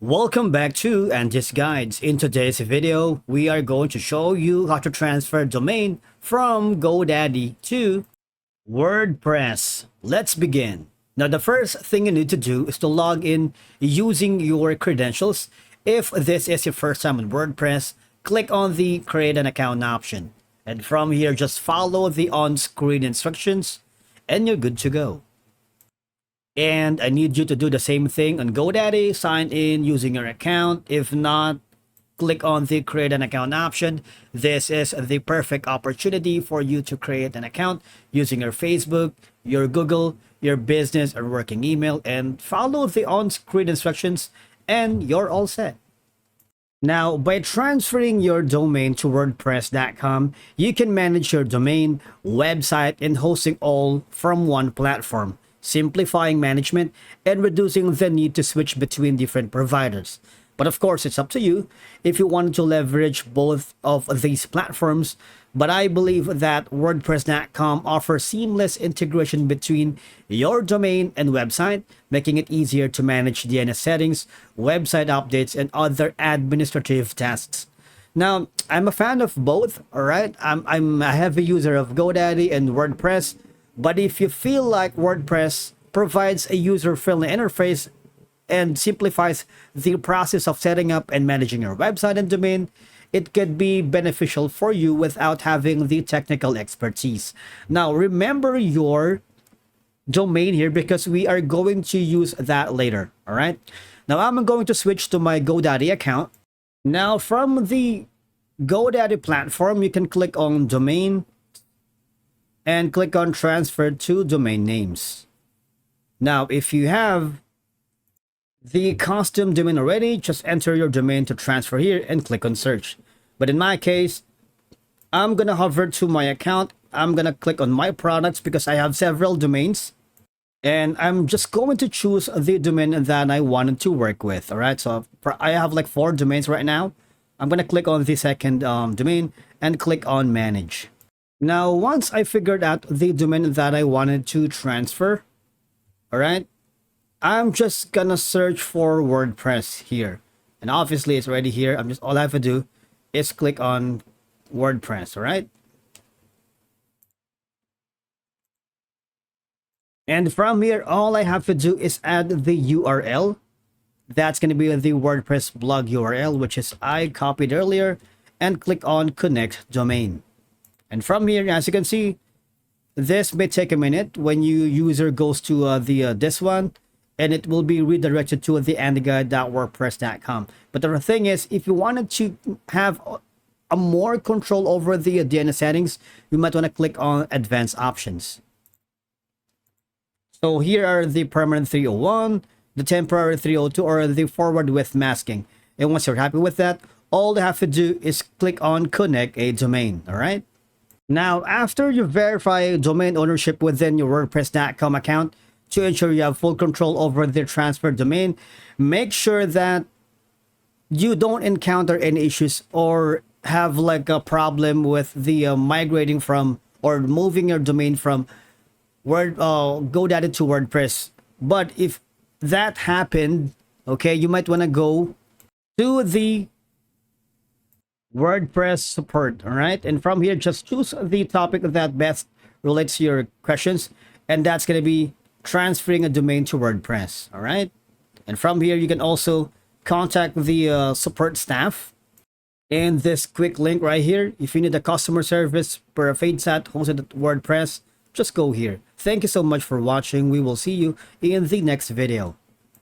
Welcome back to Angie's Guides. In today's video, we are going to show you how to transfer domain from Godaddy to WordPress. Let's begin. Now, the first thing you need to do is to log in using your credentials. If this is your first time on WordPress, click on the Create an Account option. And from here, just follow the on-screen instructions and you're good to go. And I need you to do the same thing on GoDaddy. Sign in using your account. If not, click on the Create an Account option. This is the perfect opportunity for you to create an account using your Facebook, your Google, your business or working email, and follow the on-screen instructions and you're all set. Now, by transferring your domain to WordPress.com, you can manage your domain, website, and hosting all from one platform, simplifying management and reducing the need to switch between different providers. But of course, it's up to you if you want to leverage both of these platforms. But I believe that WordPress.com offers seamless integration between your domain and website, making it easier to manage DNS settings, website updates, and other administrative tasks. Now, I'm a fan of both, all right? I'm a heavy user of GoDaddy and WordPress. But if you feel like WordPress provides a user-friendly interface and simplifies the process of setting up and managing your website and domain, it could be beneficial for you without having the technical expertise. Now, remember your domain here because we are going to use that later, all right? Now, I'm going to switch to my GoDaddy account. Now, from the GoDaddy platform, you can click on Domain and click on Transfer to Domain Names. Now, if you have the custom domain already, just enter your domain to transfer here and click on Search. But in my case, I'm gonna hover to my account. I'm gonna click on My Products because I have several domains. And I'm just going to choose the domain that I wanted to work with, all right? So I have like 4 domains right now. I'm gonna click on the second domain and click on Manage. Now, once I figured out the domain that I wanted to transfer, all right, I'm just gonna search for WordPress here. And obviously it's already here. All I have to do is click on WordPress, all right? And from here, all I have to do is add the URL. That's gonna be the WordPress blog URL, which is I copied earlier, and click on Connect Domain. And from here, as you can see, this may take a minute when your user goes to this one, and it will be redirected to the andyguide.wordpress.com. But the thing is, if you wanted to have a more control over the DNS settings, you might want to click on Advanced Options. So here are the permanent 301, the temporary 302, or the forward with masking. And once you're happy with that, all you have to do is click on Connect a Domain, all right? Now, after you verify domain ownership within your WordPress.com account to ensure you have full control over the transferred domain, make sure that you don't encounter any issues or have like a problem with the migrating from or moving your domain from GoDaddy to WordPress. But if that happened, okay, you might want to go to the WordPress support, all right? And from here, just choose the topic that best relates to your questions, and that's going to be transferring a domain to WordPress, all right? And from here, you can also contact the support staff. And this quick link right here, if you need a customer service per a FadeSat hosted at WordPress, just go here. Thank you so much for watching. We will see you in the next video.